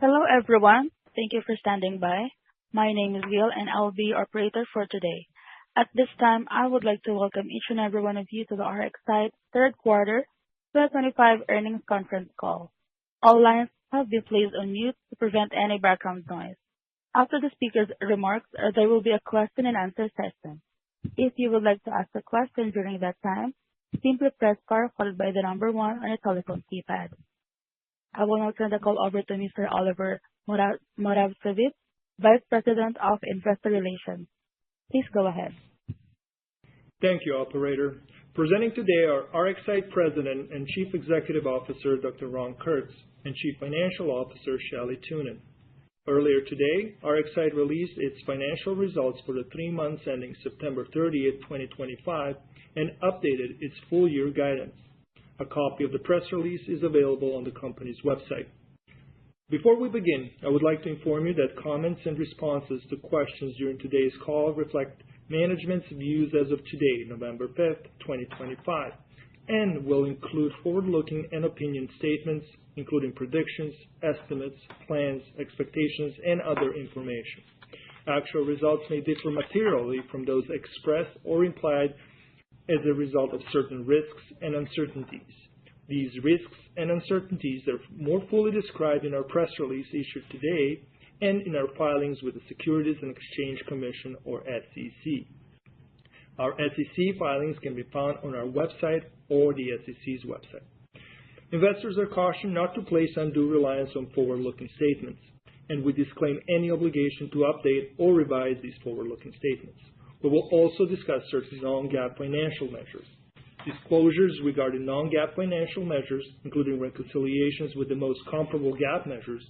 Hello, everyone. Thank you for standing by. My name is Gil, and I'll be your operator for today. At this time, I would like to welcome each and every one of you to the RxSight third quarter 2025 earnings conference call. All lines have been placed on mute to prevent any background noise. After the speaker's remarks, there will be a question-and-answer session. If you would like to ask a question during that time, simply press star followed by the number 1 on your telephone keypad. I will now turn the call over to Mr. Oliver Moravcevic, Vice President of Investor Relations. Please go ahead. Thank you, Operator. Presenting today are RxSight President and Chief Executive Officer Dr. Ron Kurtz and Chief Financial Officer Shelley Tunin. Earlier today, RxSight released its financial results for the 3 months ending September 30th, 2025, and updated its full-year guidance. A copy of the press release is available on the company's website. Before we begin, I would like to inform you that comments and responses to questions during today's call reflect management's views as of today, November 5th, 2025, and will include forward-looking and opinion statements, including predictions, estimates, plans, expectations, and other information. Actual results may differ materially from those expressed or implied as a result of certain risks and uncertainties. These risks and uncertainties are more fully described in our press release issued today and in our filings with the Securities and Exchange Commission, or SEC. Our SEC filings can be found on our website or the SEC's website. Investors are cautioned not to place undue reliance on forward-looking statements, and we disclaim any obligation to update or revise these forward-looking statements. We will also discuss certain non-GAAP financial measures. Disclosures regarding non-GAAP financial measures, including reconciliations with the most comparable GAAP measures,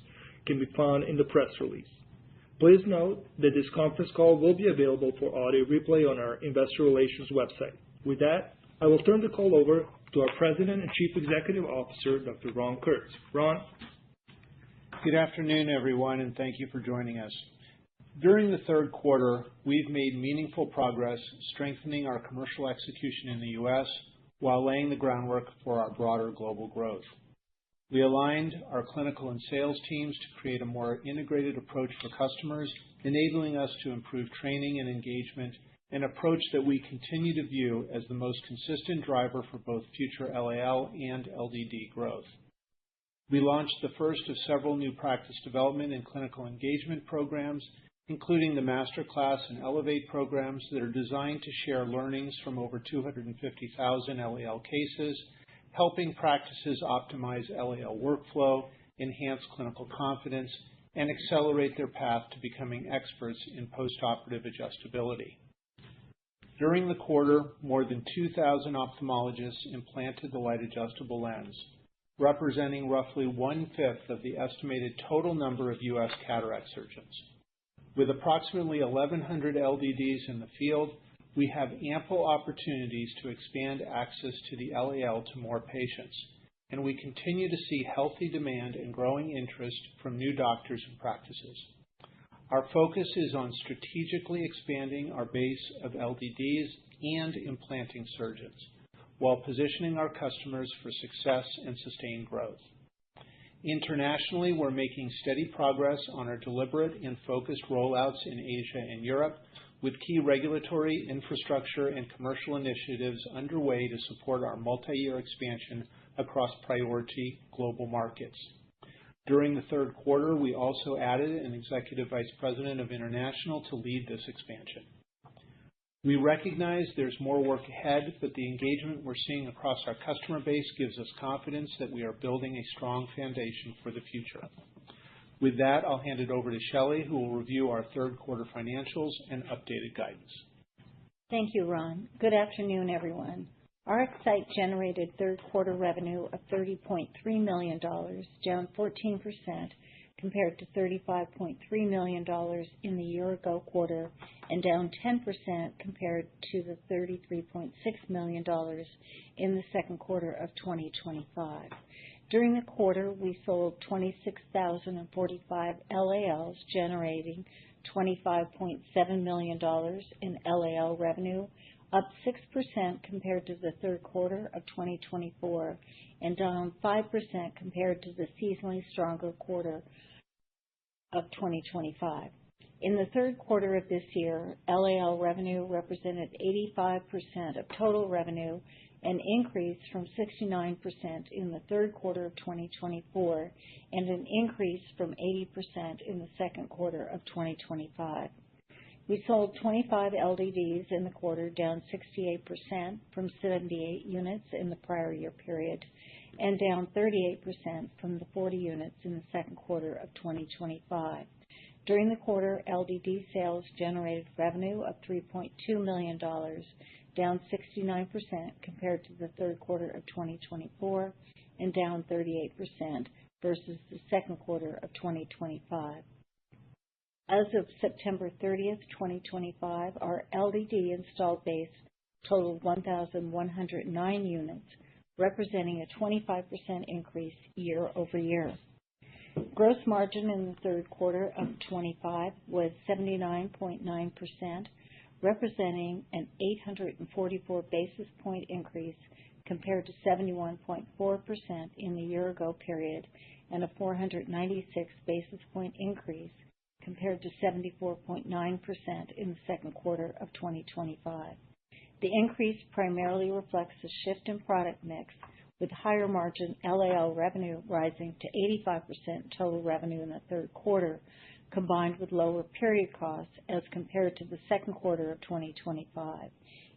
can be found in the press release. Please note that this conference call will be available for audio replay on our Investor Relations website. With that, I will turn the call over to our President and Chief Executive Officer, Dr. Ron Kurtz. Ron? Good afternoon, everyone, and thank you for joining us. During the third quarter, we've made meaningful progress strengthening our commercial execution in the U.S. while laying the groundwork for our broader global growth. We aligned our clinical and sales teams to create a more integrated approach for customers, enabling us to improve training and engagement, an approach that we continue to view as the most consistent driver for both future LAL and LDD growth. We launched the first of several new practice development and clinical engagement programs, including the Masterclass and Elevate programs that are designed to share learnings from over 250,000 LAL cases, helping practices optimize LAL workflow, enhance clinical confidence, and accelerate their path to becoming experts in postoperative adjustability. During the quarter, more than 2,000 ophthalmologists implanted the Light Adjustable Lens, representing roughly 1/5 of the estimated total number of U.S. cataract surgeons. With approximately 1,100 LDDs in the field, we have ample opportunities to expand access to the LAL to more patients, and we continue to see healthy demand and growing interest from new doctors and practices. Our focus is on strategically expanding our base of LDDs and implanting surgeons, while positioning our customers for success and sustained growth. Internationally, we're making steady progress on our deliberate and focused rollouts in Asia and Europe, with key regulatory, infrastructure, and commercial initiatives underway to support our multi-year expansion across priority global markets. During the third quarter, we also added an Executive Vice President of International to lead this expansion. We recognize there's more work ahead, but the engagement we're seeing across our customer base gives us confidence that we are building a strong foundation for the future. With that, I'll hand it over to Shelley, who will review our third quarter financials and updated guidance. Thank you, Ron. Good afternoon, everyone. RxSight generated third quarter revenue of $30.3 million, down 14% compared to $35.3 million in the year-ago quarter, and down 10% compared to the $33.6 million in the second quarter of 2025. During the quarter, we sold 26,045 LALs, generating $25.7 million in LAL revenue, up 6% compared to the third quarter of 2024, and down 5% compared to the seasonally stronger quarter of 2025. In the third quarter of this year, LAL revenue represented 85% of total revenue, an increase from 69% in the third quarter of 2024 and an increase from 80% in the second quarter of 2025. We sold 25 LDDs in the quarter, down 68% from 78 units in the prior year period, and down 38% from the 40 units in the second quarter of 2025. During the quarter, LDD sales generated revenue of $3.2 million, down 69% compared to the third quarter of 2024 and down 38% versus the second quarter of 2025. As of September 30th, 2025, our LDD installed base totaled 1,109 units, representing a 25% increase year over year. Gross margin in the third quarter of 2025 was 79.9%, representing an 844 basis point increase compared to 71.4% in the year-ago period and a 496 basis point increase compared to 74.9% in the second quarter of 2025. The increase primarily reflects a shift in product mix, with higher margin LAL revenue rising to 85% total revenue in the third quarter, combined with lower period costs as compared to the second quarter of 2025.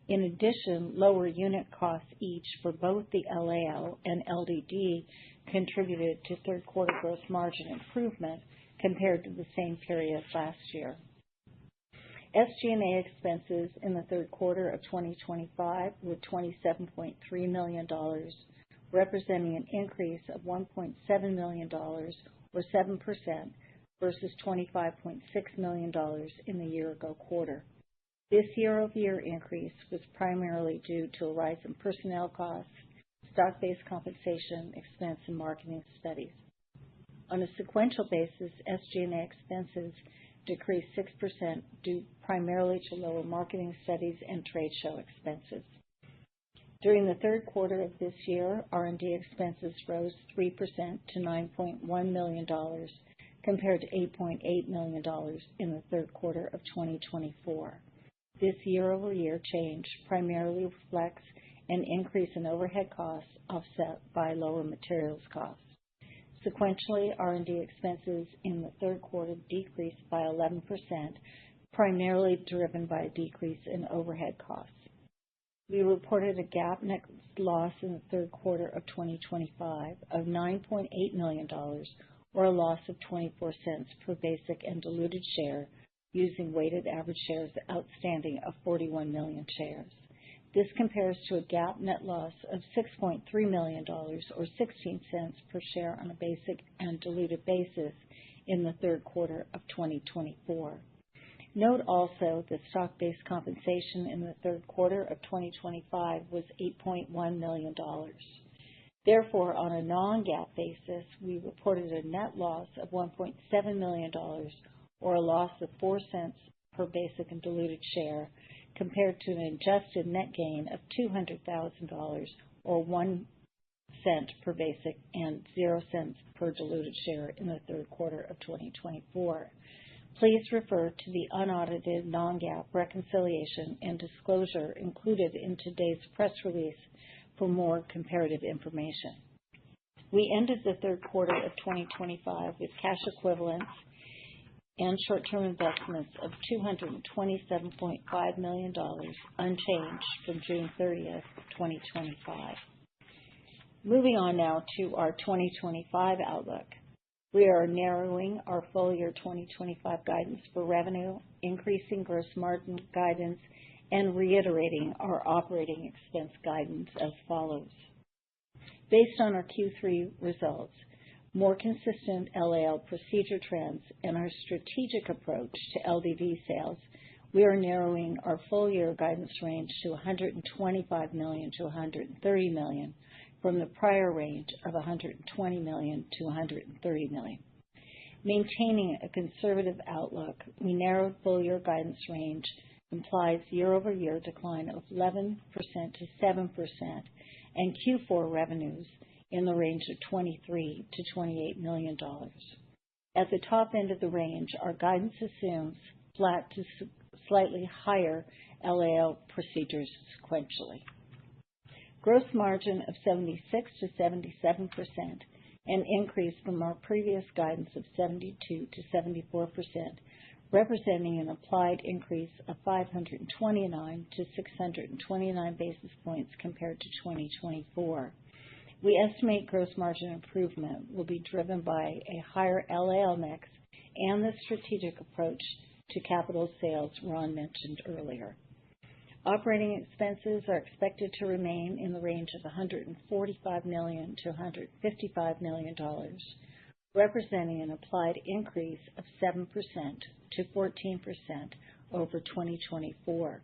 In addition, lower unit costs each for both the LAL and LDD contributed to third quarter gross margin improvement compared to the same period last year. SG&A expenses in the third quarter of 2025 were $27.3 million, representing an increase of $1.7 million or 7% versus $25.6 million in the year-ago quarter. This year-over-year increase was primarily due to a rise in personnel costs, stock-based compensation expense, and marketing studies. On a sequential basis, SG&A expenses decreased 6% due primarily to lower marketing studies and trade show expenses. During the third quarter of this year, R&D expenses rose 3% to $9.1 million compared to $8.8 million in the third quarter of 2024. This year-over-year change primarily reflects an increase in overhead costs offset by lower materials costs. Sequentially, R&D expenses in the third quarter decreased by 11%, primarily driven by a decrease in overhead costs. We reported a GAAP net loss in the third quarter of 2025 of $9.8 million, or a loss of 24 cents per basic and diluted share, using weighted average shares outstanding of 41 million shares. This compares to a GAAP net loss of $6.3 million, or 16 cents per share on a basic and diluted basis in the third quarter of 2024. Note also that stock-based compensation in the third quarter of 2025 was $8.1 million. Therefore, on a non-GAAP basis, we reported a net loss of $1.7 million, or a loss of 4 cents per basic and diluted share, compared to an adjusted net gain of $200,000, or 1 cent per basic and 0 cents per diluted share in the third quarter of 2024. Please refer to the unaudited non-GAAP reconciliation and disclosure included in today's press release for more comparative information. We ended the third quarter of 2025 with cash equivalents and short-term investments of $227.5 million, unchanged from June 30th, 2025. Moving on now to our 2025 outlook. We are narrowing our full year 2025 guidance for revenue, increasing gross margin guidance, and reiterating our operating expense guidance as follows. Based on our Q3 results, more consistent LAL procedure trends, and our strategic approach to LDD sales, we are narrowing our full year guidance range to $125 million to $130 million from the prior range of $120 million to $130 million. Maintaining a conservative outlook, we narrowed full year guidance range implies year-over-year decline of 11% to 7%, and Q4 revenues in the range of $23 to $28 million. At the top end of the range, our guidance assumes flat to slightly higher LAL procedures sequentially. Gross margin of 76 to 77%, an increase from our previous guidance of 72 to 74%, representing an applied increase of 529 to 629 basis points compared to 2024. We estimate gross margin improvement will be driven by a higher LAL mix and the strategic approach to capital sales Ron mentioned earlier. Operating expenses are expected to remain in the range of $145 million to $155 million, representing an applied increase of 7% to 14% over 2024.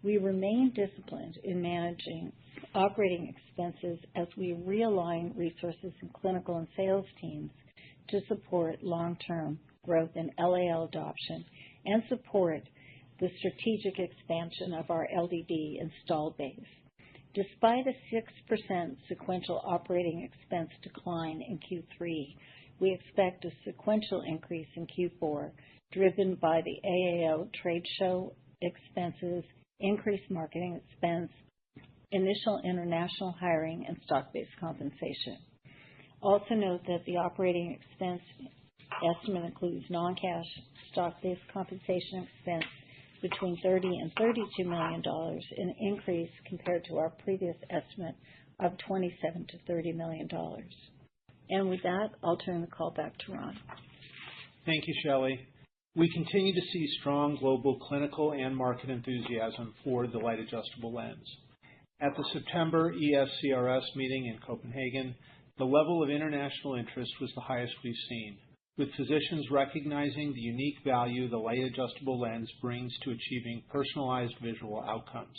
We remain disciplined in managing operating expenses as we realign resources in clinical and sales teams to support long-term growth in LAL adoption and support the strategic expansion of our LDD installed base. Despite a 6% sequential operating expense decline in Q3, we expect a sequential increase in Q4 driven by the AAO trade show expenses, increased marketing expense, initial international hiring, and stock-based compensation. Also note that the operating expense estimate includes non-cash stock-based compensation expense between $30 and $32 million, an increase compared to our previous estimate of $27 to $30 million. And with that, I'll turn the call back to Ron. Thank you, Shelley. We continue to see strong global clinical and market enthusiasm for the light adjustable lens. At the September ESCRS meeting in Copenhagen, the level of international interest was the highest we've seen, with physicians recognizing the unique value the light adjustable lens brings to achieving personalized visual outcomes.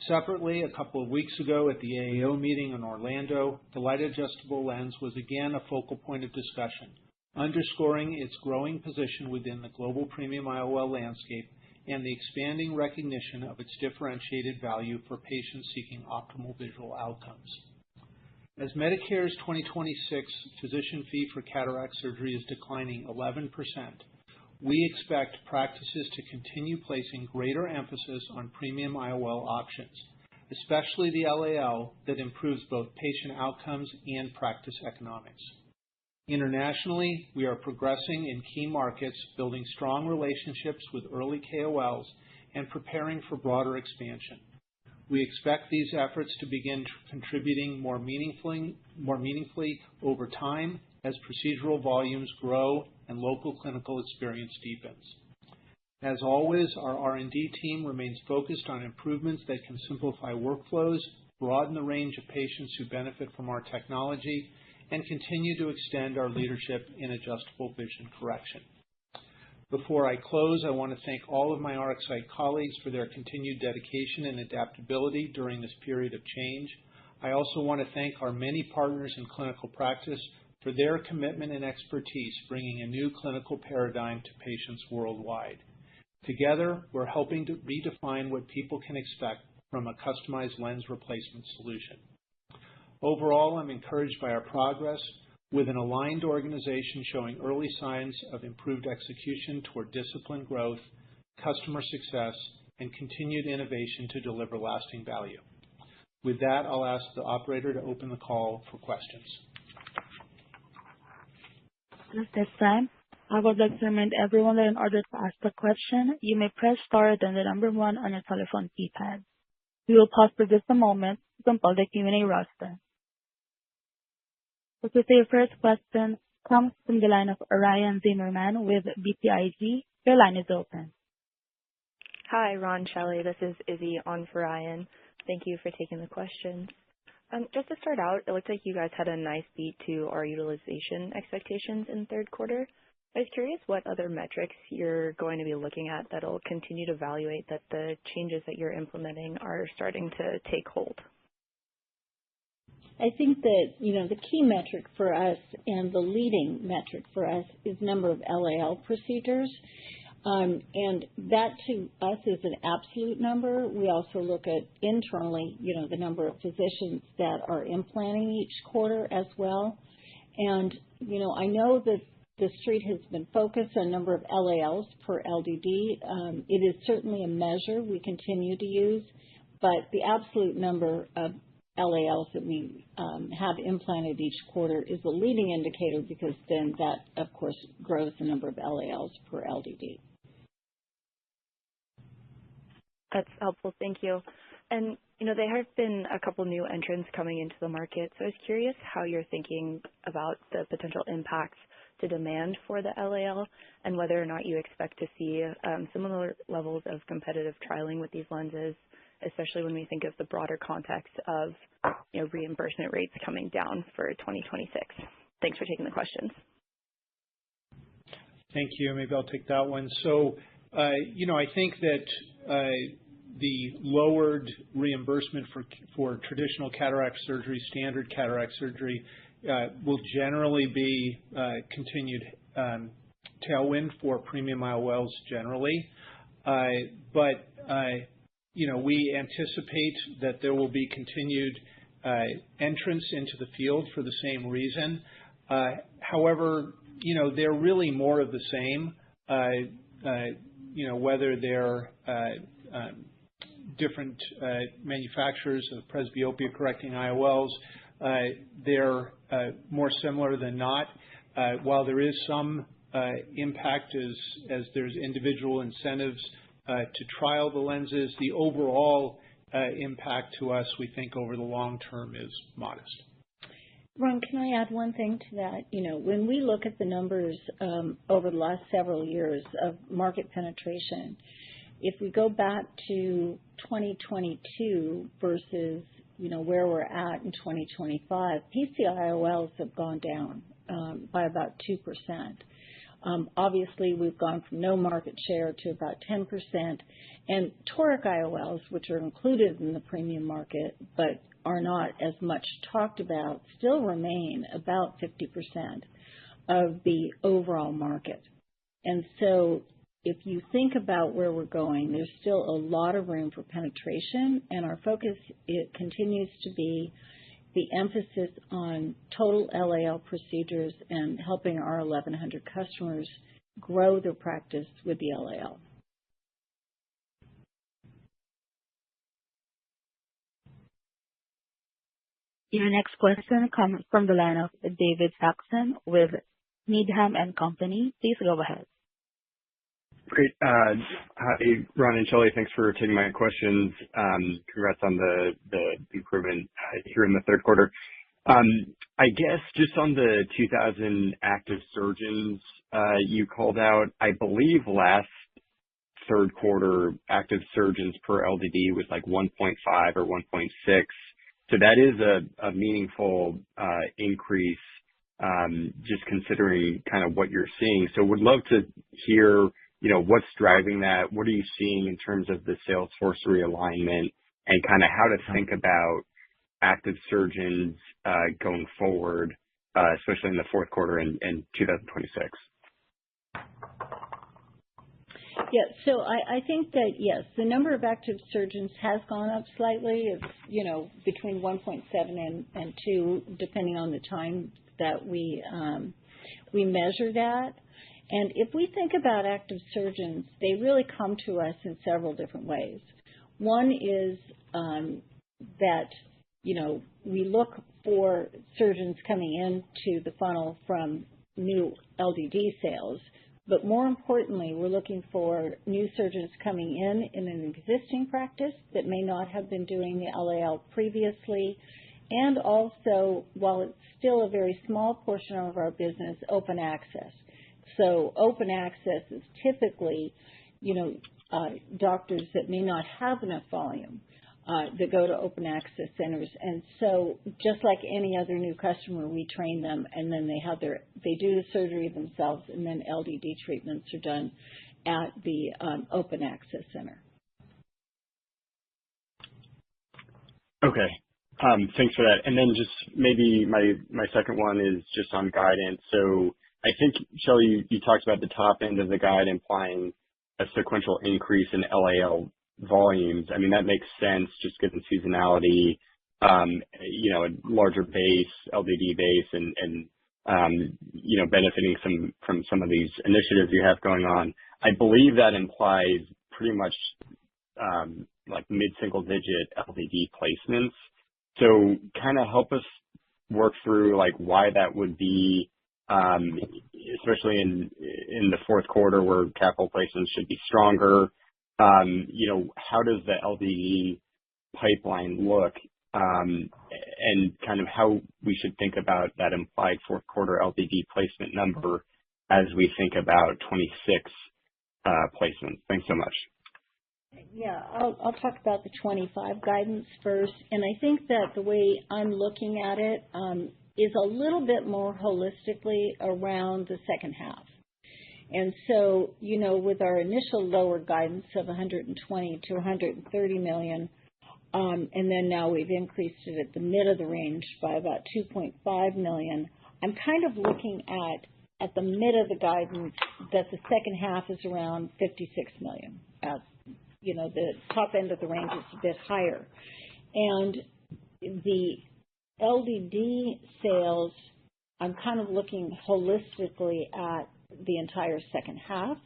Separately, a couple of weeks ago at the AAO meeting in Orlando, the light adjustable lens was again a focal point of discussion, underscoring its growing position within the global premium IOL landscape and the expanding recognition of its differentiated value for patients seeking optimal visual outcomes. As Medicare's 2026 physician fee for cataract surgery is declining 11%, we expect practices to continue placing greater emphasis on premium IOL options, especially the LAL that improves both patient outcomes and practice economics. Internationally, we are progressing in key markets, building strong relationships with early KOLs and preparing for broader expansion. We expect these efforts to begin contributing more meaningfully over time as procedural volumes grow and local clinical experience deepens. As always, our R&D team remains focused on improvements that can simplify workflows, broaden the range of patients who benefit from our technology, and continue to extend our leadership in adjustable vision correction. Before I close, I want to thank all of my RxSight colleagues for their continued dedication and adaptability during this period of change. I also want to thank our many partners in clinical practice for their commitment and expertise bringing a new clinical paradigm to patients worldwide. Together, we're helping to redefine what people can expect from a customized lens replacement solution. Overall, I'm encouraged by our progress, with an aligned organization showing early signs of improved execution toward disciplined growth, customer success, and continued innovation to deliver lasting value. With that, I'll ask the operator to open the call for questions. At this time, I would like to remind everyone that in order to ask a question, you may press star then the number 1 on your telephone keypad. We will pause for just a moment to compile the Q&A roster. So your first question comes from the line of Ryan Zimmerman with BTIG. Your line is open. Hi, Ron, Shelley. This is Izzy on for Ryan. Thank you for taking the questions. Just to start out, it looks like you guys had a nice beat to our utilization expectations in the third quarter. I was curious what other metrics you're going to be looking at that'll continue to evaluate that the changes that you're implementing are starting to take hold. I think that, the key metric for us and the leading metric for us is number of LAL procedures. And that to us is an absolute number. We also look at internally, the number of physicians that are implanting each quarter as well. And, I know that the street has been focused on number of LALs per LDD. It is certainly a measure we continue to use, but the absolute number of LALs that we have implanted each quarter is a leading indicator, because then that, of course, grows the number of LALs per LDD. That's helpful. Thank you. And, there have been a couple new entrants coming into the market, so I was curious how you're thinking about the potential impacts to demand for the LAL and whether or not you expect to see similar levels of competitive trialing with these lenses, especially when we think of the broader context of reimbursement rates coming down for 2026. Thanks for taking the questions. Thank you. Maybe I'll take that one. So, I think that the lowered reimbursement for traditional cataract surgery, standard cataract surgery, will generally be continued tailwind for premium IOLs generally. But we anticipate that there will be continued entrance into the field for the same reason. However, they're really more of the same. Whether they're different manufacturers of presbyopia-correcting IOLs, they're more similar than not. While there is some impact as there's individual incentives to trial the lenses, the overall impact to us, we think, over the long term is modest. Ron, can I add one thing to that? When we look at the numbers over the last several years of market penetration, if we go back to 2022 versus, where we're at in 2025, PCIOLs have gone down by about 2%. Obviously, we've gone from no market share to about 10%, and toric IOLs, which are included in the premium market but are not as much talked about, still remain about 50% of the overall market. And so if you think about where we're going, there's still a lot of room for penetration, and our focus, it continues to be the emphasis on total LAL procedures and helping our 1,100 customers grow their practice with the LAL. Your next question comes from the line of David Saxon with Needham & Company. Please go ahead. Great. Hi, Ron and Shelley. Thanks for taking my questions. Congrats on the improvement here in the third quarter. I guess just on the 2,000 active surgeons you called out, I believe last third quarter active surgeons per LDD was like 1.5 or 1.6. So that is a meaningful increase, just considering kind of what you're seeing. So would love to hear, what's driving that? What are you seeing in terms of the sales force realignment and kind of how to think about active surgeons going forward, especially in the fourth quarter and 2026? Yeah, so I think that, yes, the number of active surgeons has gone up slightly. It's, between 1.7 and 2, depending on the time that we measure that. And if we think about active surgeons, they really come to us in several different ways. One is that, we look for surgeons coming into the funnel from new LDD sales. But more importantly, we're looking for new surgeons coming in an existing practice that may not have been doing the LAL previously. And also, while it's still a very small portion of our business, open access. So open access is typically, doctors that may not have enough volume that go to open access centers. And so just like any other new customer, we train them, and then they do the surgery themselves, and then LDD treatments are done at the open access center. Okay. Thanks for that. And then just maybe my second one is just on guidance. So I think, Shelley, you talked about the top end of the guide implying a sequential increase in LAL volumes. I mean, that makes sense just given seasonality, a larger base, LDD base, and benefiting from some of these initiatives you have going on. I believe that implies pretty much like mid-single digit LDD placements. So kind of help us work through like why that would be, especially in the fourth quarter where capital placements should be stronger. How does the LDD pipeline look, and kind of how we should think about that implied fourth quarter LDD placement number as we think about 26 placements? Thanks so much. Yeah, I'll talk about the 25 guidance first. And I think that the way I'm looking at it is a little bit more holistically around the second half. And so, with our initial lower guidance of 120 to 130 million, and then now we've increased it at the mid of the range by about 2.5 million, I'm kind of looking at the mid of the guidance that the second half is around 56 million. The top end of the range is a bit higher. And the LDD sales, I'm kind of looking holistically at the entire second half.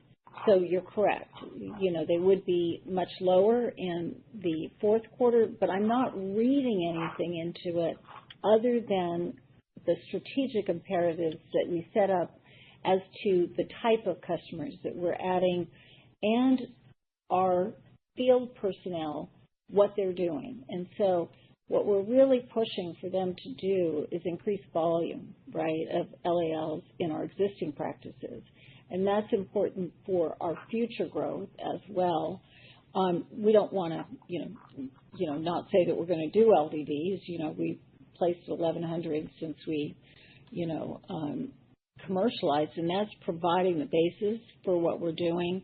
So you're correct. They would be much lower in the fourth quarter, but I'm not reading anything into it other than the strategic imperatives that we set up as to the type of customers that we're adding and our field personnel, what they're doing. And so what we're really pushing for them to do is increase volume, right, of LALs in our existing practices. And that's important for our future growth as well. We don't want to, not say that we're going to do LDDs. We've placed 1,100 since we, commercialized, and that's providing the basis for what we're doing.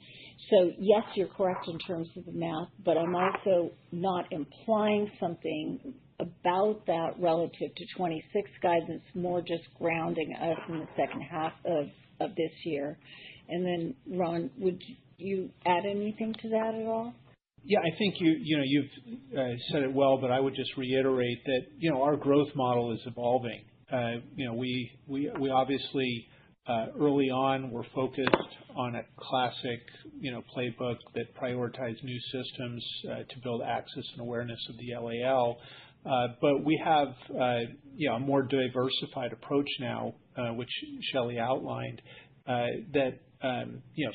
So yes, you're correct in terms of the math, but I'm also not implying something about that relative to 26 guidance, more just grounding us in the second half of this year. And then, Ron, would you add anything to that at all? Yeah, I think you've said it well, but I would just reiterate that our growth model is evolving. We obviously early on were focused on a classic playbook that prioritized new systems to build access and awareness of the LAL, but we have a more diversified approach now, which Shelley outlined, that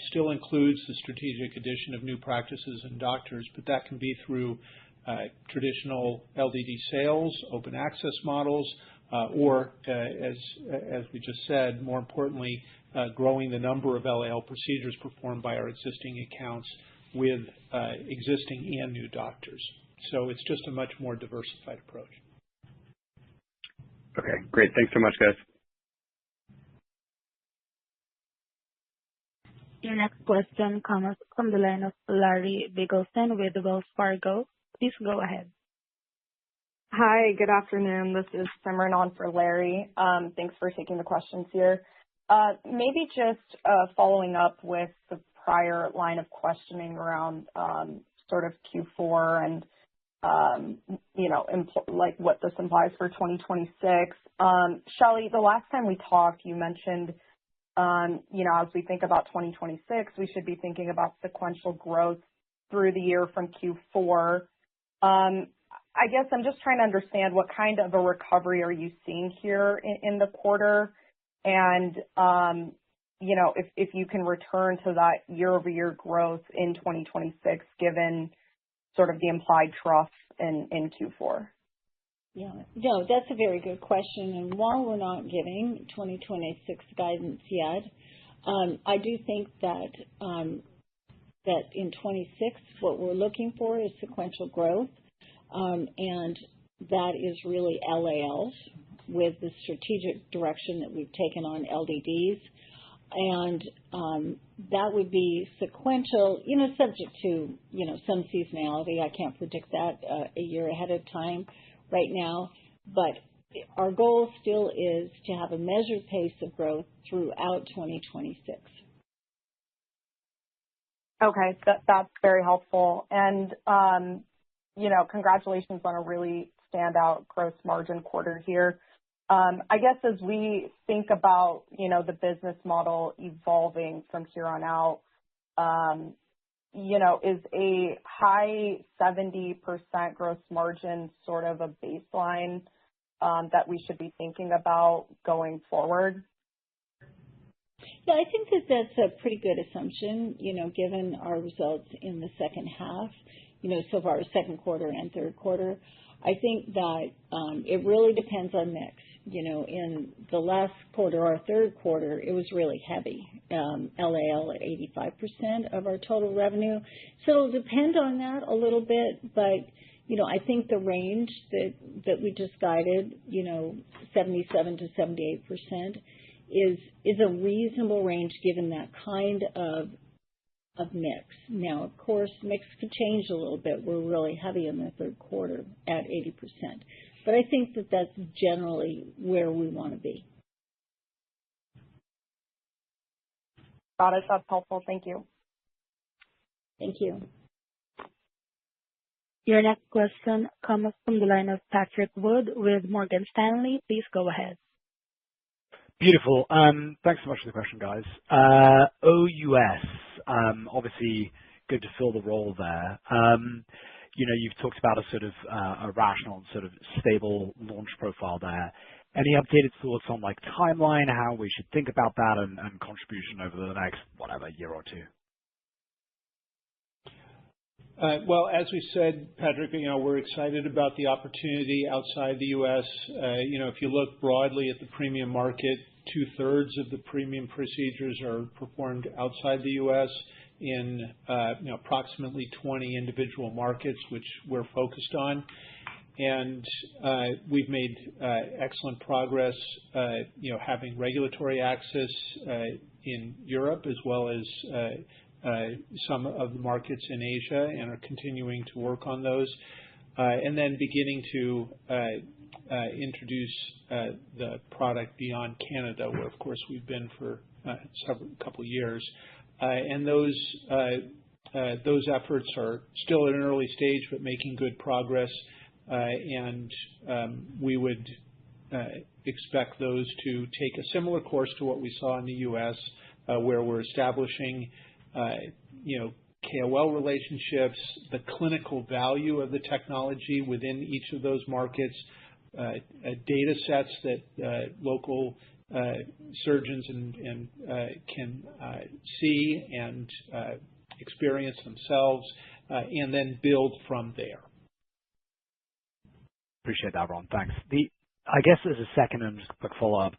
still includes the strategic addition of new practices and doctors, but that can be through traditional LDD sales, open access models, or as we just said, more importantly, growing the number of LAL procedures performed by our existing accounts with existing and new doctors. So it's just a much more diversified approach. Okay, great. Thanks so much, guys. Your next question comes from the line of Larry Biegelsen with Wells Fargo. Please go ahead. Hi, good afternoon. This is Simran on for Larry. Thanks for taking the questions here. Maybe just following up with the prior line of questioning around sort of Q4 and like what this implies for 2026. Shelley, the last time we talked, you mentioned as we think about 2026, we should be thinking about sequential growth through the year from Q4. I guess I'm just trying to understand what kind of a recovery are you seeing here in the quarter, and if you can return to that year-over-year growth in 2026, given sort of the implied trough in Q4. Yeah, no, that's a very good question. And while we're not giving 2026 guidance yet, I do think that in 26, what we're looking for is sequential growth. And that is really LALs with the strategic direction that we've taken on LDDs. And that would be sequential, subject to, some seasonality. I can't predict that a year ahead of time right now. But our goal still is to have a measured pace of growth throughout 2026. Okay, that's very helpful. And congratulations on a really standout gross margin quarter here. I guess as we think about, the business model evolving from here on out, is a high 70% gross margin sort of a baseline that we should be thinking about going forward? Yeah, I think that that's a pretty good assumption, given our results in the second half, so far second quarter and third quarter. I think that it really depends on mix. In the last quarter, our third quarter, it was really heavy, LAL at 85% of our total revenue. So it'll depend on that a little bit, but I think the range that we just guided, 77 to 78%, is a reasonable range given that kind of mix. Now, of course, mix could change a little bit. We're really heavy in the third quarter at 80%. But I think that that's generally where we want to be. Got it. That's helpful. Thank you. Thank you. Your next question comes from the line of Patrick Wood with Morgan Stanley. Please go ahead. Beautiful. Thanks so much for the question, guys. OUS, obviously good to fill the role there. You've talked about a sort of a rational and sort of stable launch profile there. Any updated thoughts on timeline, how we should think about that and contribution over the next, year or two? Well, as we said, Patrick, we're excited about the opportunity outside the U.S. If you look broadly at the premium market, 2/3 of the premium procedures are performed outside the U.S. in approximately 20 individual markets, which we're focused on. And we've made excellent progress, having regulatory access in Europe as well as some of the markets in Asia, and are continuing to work on those. And then beginning to introduce the product beyond Canada, where, of course, we've been for couple of years. And those efforts are still at an early stage, but making good progress. And we would expect those to take a similar course to what we saw in the U.S., where we're establishing KOL relationships, the clinical value of the technology within each of those markets, data sets that local surgeons and can see and experience themselves, and then build from there. Appreciate that, Ron. Thanks. I guess as a second and just a quick follow-up,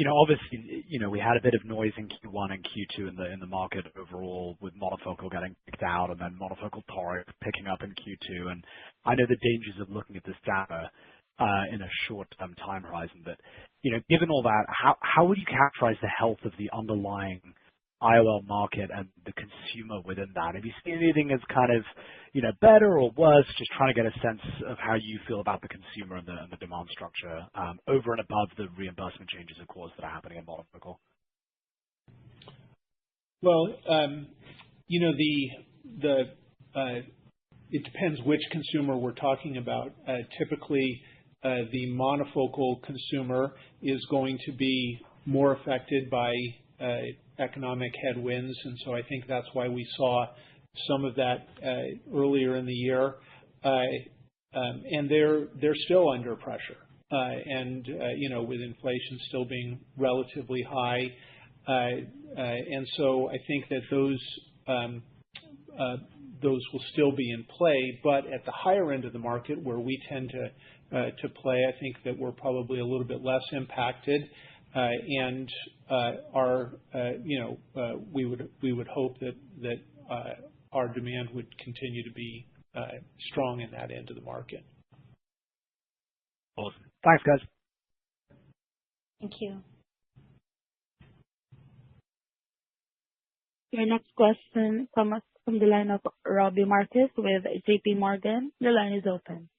obviously, we had a bit of noise in Q1 and Q2 in the market overall, with monofocal getting kicked out and then monofocal toric picking up in Q2. And I know the dangers of looking at this data in a short-term time horizon, but given all that, how would you characterize the health of the underlying IOL market and the consumer within that? Have you seen anything as kind of better or worse? Just trying to get a sense of how you feel about the consumer and the demand structure over and above the reimbursement changes, of course, that are happening in monofocal. Well, it depends which consumer we're talking about. Typically, the monofocal consumer is going to be more affected by economic headwinds, and so I think that's why we saw some of that earlier in the year. And they're still under pressure, and with inflation still being relatively high, and so I think that those will still be in play. But at the higher end of the market, where we tend to play, I think that we're probably a little bit less impacted, and we would hope that our demand would continue to be strong in that end of the market. Awesome. Thanks, guys. Thank you. Your next question comes from the line of Robbie Marcus with JP Morgan. Your line is open.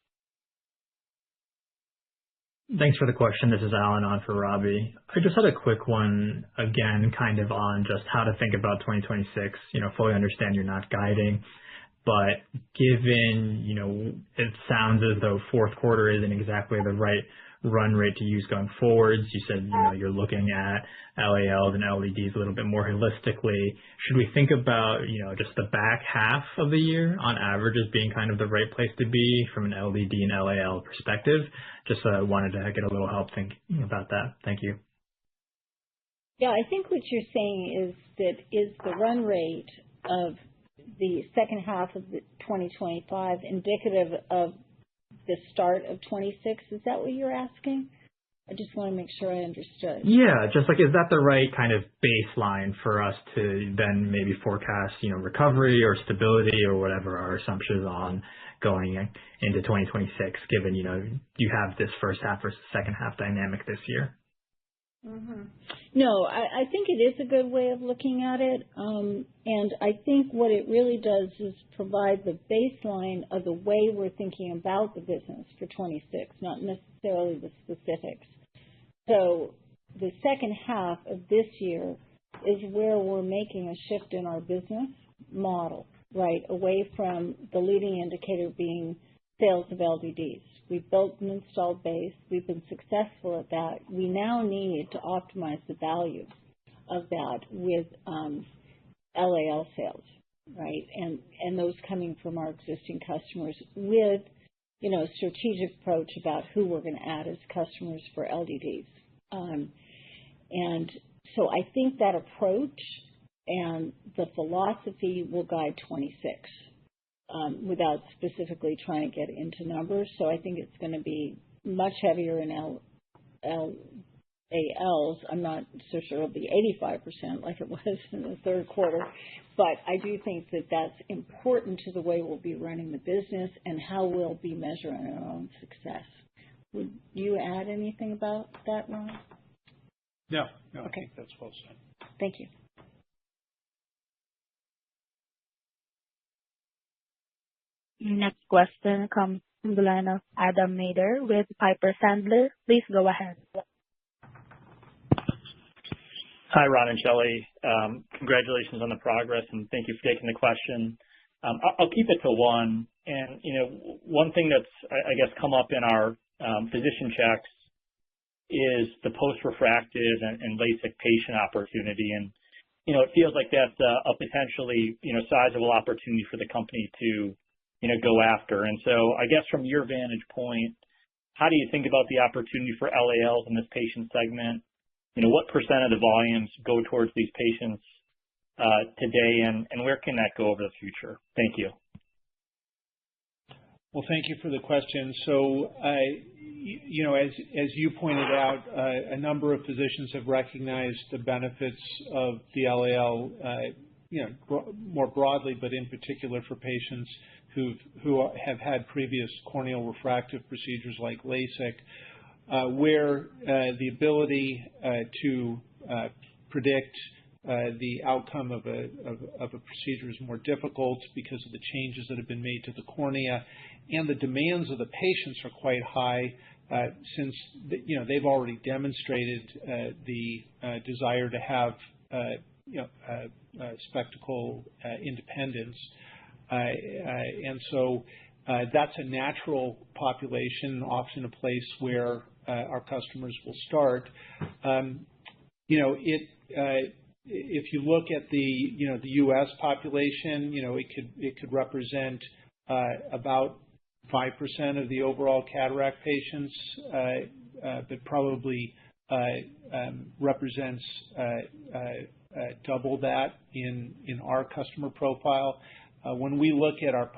Thanks for the question. This is Alan on for Robbie. I just had a quick one, again, kind of on just how to think about 2026. Fully understand you're not guiding, but given, it sounds as though fourth quarter isn't exactly the right run rate to use going forwards? You said, you're looking at LALs and LDDs a little bit more holistically. Should we think about, just the back half of the year on average as being kind of the right place to be from an LDD and LAL perspective? Just wanted to get a little help thinking about that. Thank you. Yeah, I think what you're saying is the run rate of the second half of 2025 indicative of the start of 26? Is that what you're asking? I just want to make sure I understood. Yeah, just is that the right kind of baseline for us to then maybe forecast, recovery or stability or whatever our assumptions on going into 2026, given, you have this first half versus second half dynamic this year? Mm-hmm. No, I think it is a good way of looking at it. And I think what it really does is provide the baseline of the way we're thinking about the business for 26, not necessarily the specifics. So the second half of this year is where we're making a shift in our business model, right, away from the leading indicator being sales of LDDs. We've built an installed base. We've been successful at that. We now need to optimize the value of that with LAL sales, right, and those coming from our existing customers with, a strategic approach about who we're going to add as customers for LDDs. And so I think that approach and the philosophy will guide 26. Without specifically trying to get into numbers. So I think it's going to be much heavier in LALs. I'm not so sure it'll be 85% like it was in the third quarter, but I do think that that's important to the way we'll be running the business and how we'll be measuring our own success. Would you add anything about that, Ron? No, Okay. I think that's well said. Thank you. Next question comes from the line of Adam Maeder with Piper Sandler. Please go ahead. Hi, Ron and Shelley. Congratulations on the progress, and thank you for taking the question. I'll keep it to one. And, one thing that's, I guess, come up in our physician checks is the post-refractive and LASIK patient opportunity. And, it feels like that's a potentially, sizable opportunity for the company to go after. And so I guess from your vantage point, how do you think about the opportunity for LALs in this patient segment? What percent of the volumes go towards these patients today, and where can that go over the future? Thank you. Well, thank you for the question. So, as you pointed out, a number of physicians have recognized the benefits of the LAL, more broadly, but in particular for patients who have had previous corneal refractive procedures like LASIK, where the ability to predict the outcome of a procedure is more difficult because of the changes that have been made to the cornea, and the demands of the patients are quite high since they've already demonstrated the desire to have spectacle independence. And so that's a natural population, often a place where our customers will start. If you look at the U.S. population, it could represent about 5% of the overall cataract patients, but probably represents double that in our customer profile. When we look at our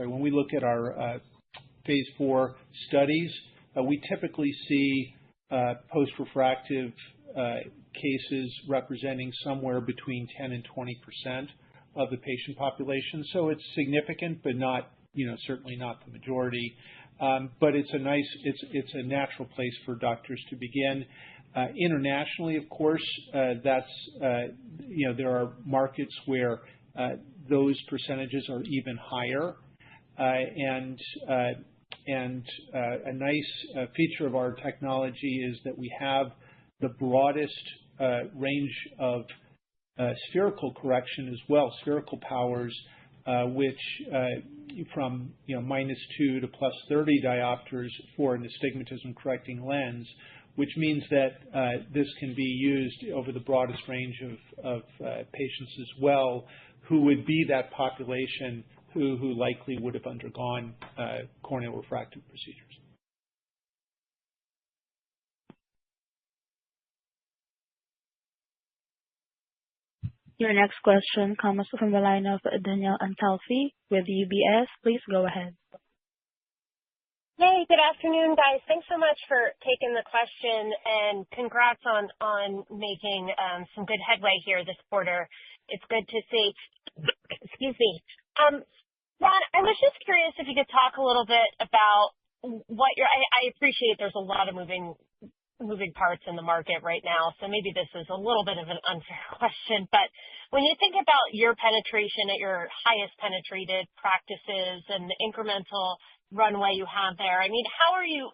when we look at our phase 4 studies, we typically see post-refractive cases representing somewhere between 10 and 20% of the patient population. So it's significant, but not, certainly not the majority. But it's a natural place for doctors to begin. Internationally, of course, there are markets where those percentages are even higher. And a nice feature of our technology is that we have the broadest range of spherical correction as well, spherical powers which from -2 to +30 diopters for an astigmatism-correcting lens, which means that this can be used over the broadest range of patients as well, who would be that population who likely would have undergone corneal refractive procedures. Your next question comes from the line of Danielle Antalffy with UBS. Please go ahead. Hey, good afternoon, guys. Thanks so much for taking the question, and congrats on making some good headway here this quarter. It's good to see. Excuse me. Ron, I was just curious if you could talk a little bit about I appreciate there's a lot of moving parts in the market right now, so maybe this is a little bit of an unfair question, but when you think about your penetration at your highest penetrated practices and the incremental runway you have there, I mean, how do you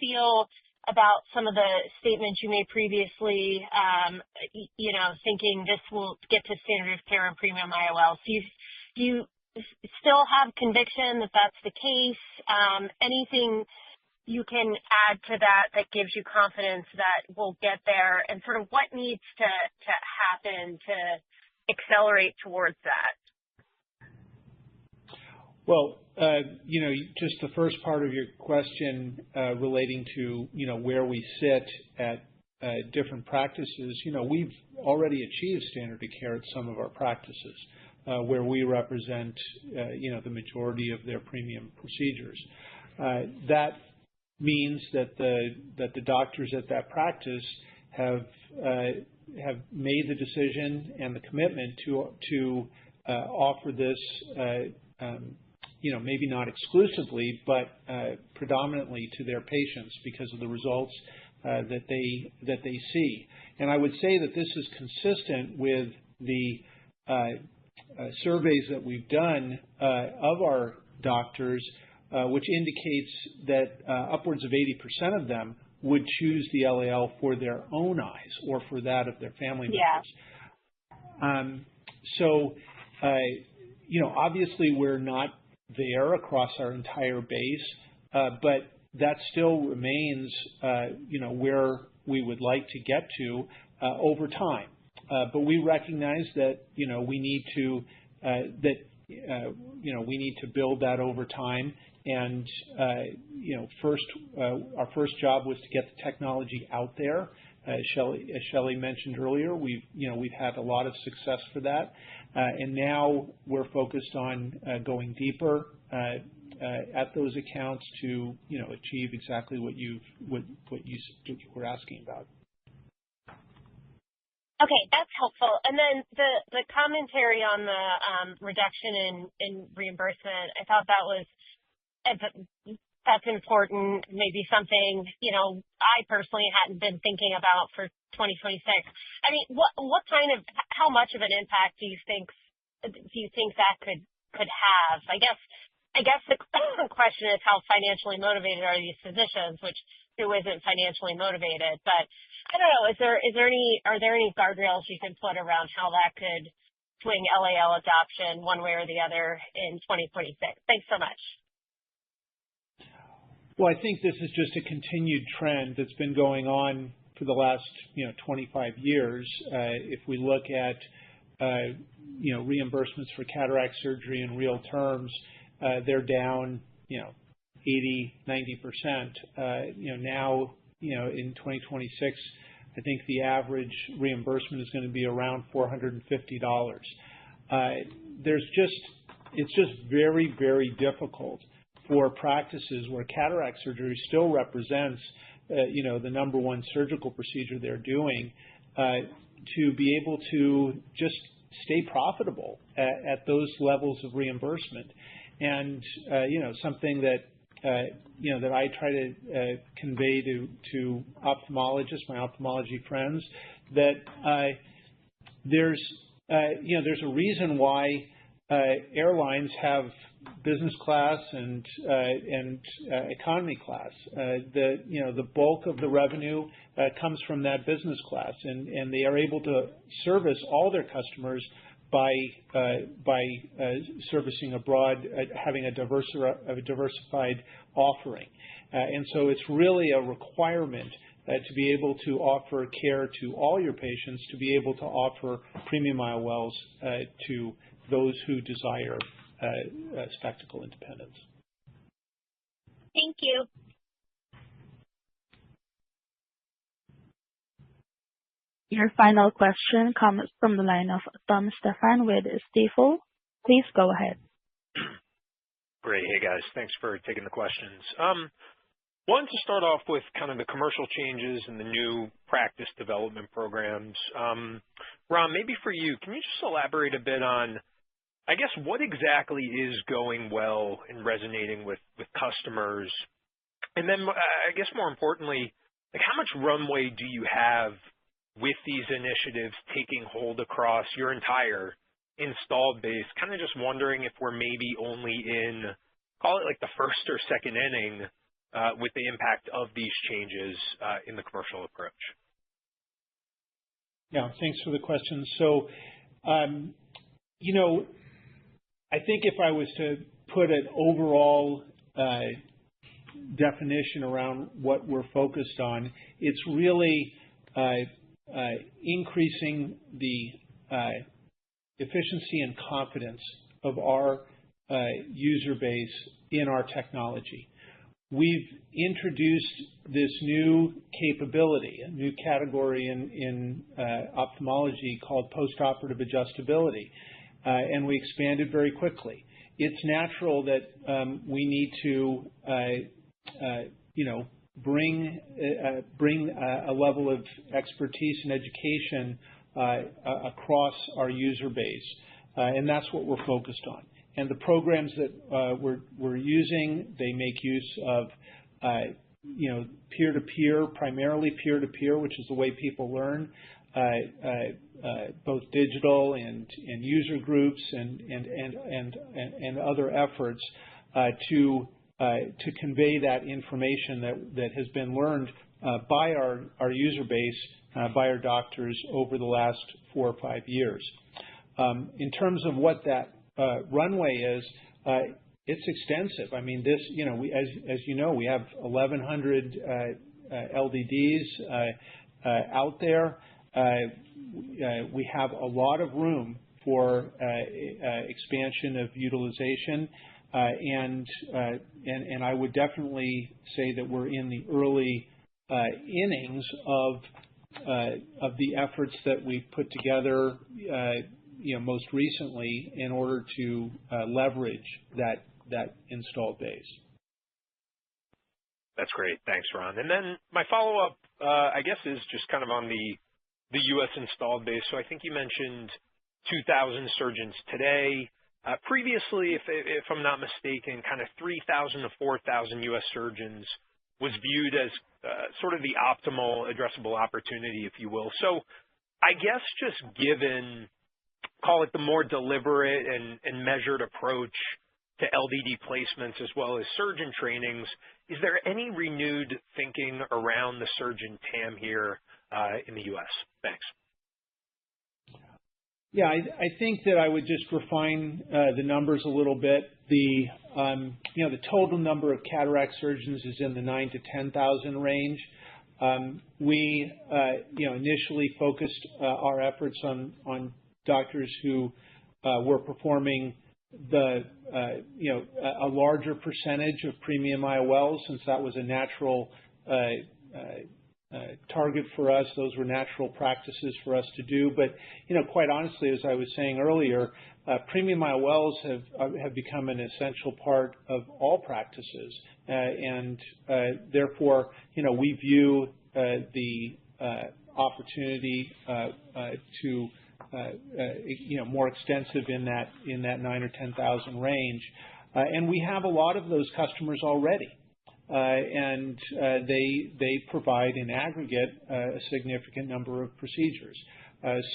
feel about some of the statements you made previously, thinking this will get to standard of care and premium IOL? So do you still have conviction that that's the case? Anything you can add to that gives you confidence that we'll get there, and sort of what needs to happen to accelerate towards that? Well, just the first part of your question relating to, where we sit at different practices, we've already achieved standard of care at some of our practices where we represent, the majority of their premium procedures. That means that the doctors at that practice have made the decision and the commitment to offer this, maybe not exclusively, but predominantly to their patients because of the results that they see. And I would say that this is consistent with the surveys that we've done of our doctors, which indicates that upwards of 80% of them would choose the LAL for their own eyes or for that of their family members. Obviously we're not there across our entire base, but that still remains, where we would like to get to over time. But we recognize that, we need to build that over time. And, our first job was to get the technology out there. As Shelley mentioned earlier, we've had a lot of success for that. And now we're focused on going deeper at those accounts to, achieve exactly what you were asking about. Okay, that's helpful. And then the commentary on the reduction in reimbursement, I thought that's important, maybe something, I personally hadn't been thinking about for 2026. I mean, how much of an impact do you think that could have? I guess the question is how financially motivated are these physicians, who isn't financially motivated, but I don't know, are there any guardrails you can put around how that could swing LAL adoption one way or the other in 2026? Thanks so much. Well, I think this is just a continued trend that's been going on for the last, 25 years. If we look at, reimbursements for cataract surgery in real terms, they're down, 80, 90%. Now, in 2026, I think the average reimbursement is going to be around $450. It's just very, very difficult for practices where cataract surgery still represents, the number one surgical procedure they're doing, to be able to just stay profitable at those levels of reimbursement. And, something that, that I try to convey to ophthalmologists, my ophthalmology friends, that there's a reason why airlines have business class and economy class. The bulk of the revenue comes from that business class, and they are able to service all their customers by servicing abroad, having a diversified offering. And so it's really a requirement to be able to offer care to all your patients, to be able to offer premium IOLs to those who desire spectacle independence. Thank you. Your final question comes from the line of Tom Stephan with Stifel. Please go ahead. Great. Hey, guys. Thanks for taking the questions. Wanted to start off with kind of the commercial changes and the new practice development programs. Ron, maybe for you, can you just elaborate a bit on, I guess, what exactly is going well and resonating with customers? And then, I guess more importantly, like how much runway do you have with these initiatives taking hold across your entire installed base? Kind of just wondering if we're maybe only in, call it like the first or second inning with the impact of these changes in the commercial approach. Yeah, thanks for the question. So, you know, I think if I was to put an overall definition around what we're focused on, it's really increasing the efficiency and confidence of our user base in our technology. We've introduced this new capability, a new category in ophthalmology called postoperative adjustability, and we expanded very quickly. It's natural that we need to, bring a level of expertise and education across our user base, and that's what we're focused on. And the programs that we're using, they make use of, peer-to-peer, primarily peer-to-peer, which is the way people learn, both digital and user groups and other efforts to convey that information that has been learned by our user base, by our doctors over the last 4 or 5 years. In terms of what that runway is, it's extensive. I mean, this, as you know, we have 1,100 LDDs out there. We have a lot of room for expansion of utilization, and I would definitely say that we're in the early innings of the efforts that we've put together, most recently in order to leverage that installed base. That's great. Thanks, Ron. And then my follow-up, I guess, is just kind of on the U.S. installed base. So I think you mentioned 2,000 surgeons today. Previously, if I'm not mistaken, kind of 3,000 to 4,000 U.S. surgeons was viewed as sort of the optimal addressable opportunity, if you will. So I guess just given, call it the more deliberate and measured approach to LDD placements as well as surgeon trainings, is there any renewed thinking around the surgeon TAM here in the U.S.? Thanks. Yeah, I think that I would just refine the numbers a little bit. The total number of cataract surgeons is in the 9,000 to 10,000 range. We initially focused our efforts on doctors who were performing a larger percentage of premium IOLs, since that was a natural target for us. Those were natural practices for us to do. But quite honestly, as I was saying earlier, premium IOLs have become an essential part of all practices, and therefore, we view the opportunity to more extensive in that 9,000 or 10,000 range, and we have a lot of those customers already, and they provide in aggregate a significant number of procedures.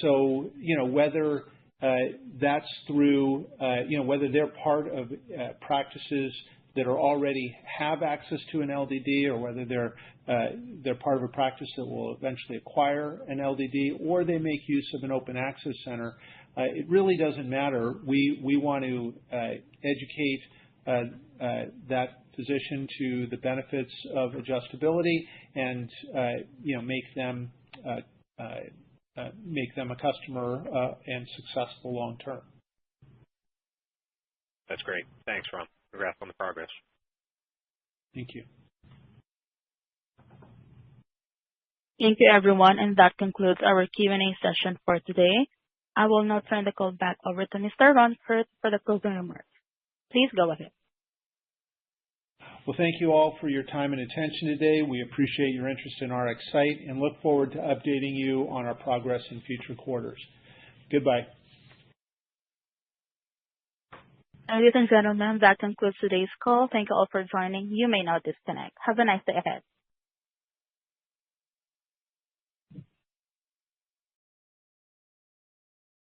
So whether that's through whether they're part of practices that already have access to an LDD, or whether they're part of a practice that will eventually acquire an LDD, or they make use of an open access center, it really doesn't matter. We want to educate that physician to the benefits of adjustability and make them a customer and successful long term. That's great. Thanks, Ron. Congrats on the progress. Thank you. Thank you, everyone, and that concludes our Q&A session for today. I will now turn the call back over to Mr. Ron Kurtz for the closing remarks. Please go ahead. Well, thank you all for your time and attention today. We appreciate your interest in RxSight and look forward to updating you on our progress in future quarters. Goodbye. Ladies and gentlemen, that concludes today's call. Thank you all for joining. You may now disconnect. Have a nice day ahead.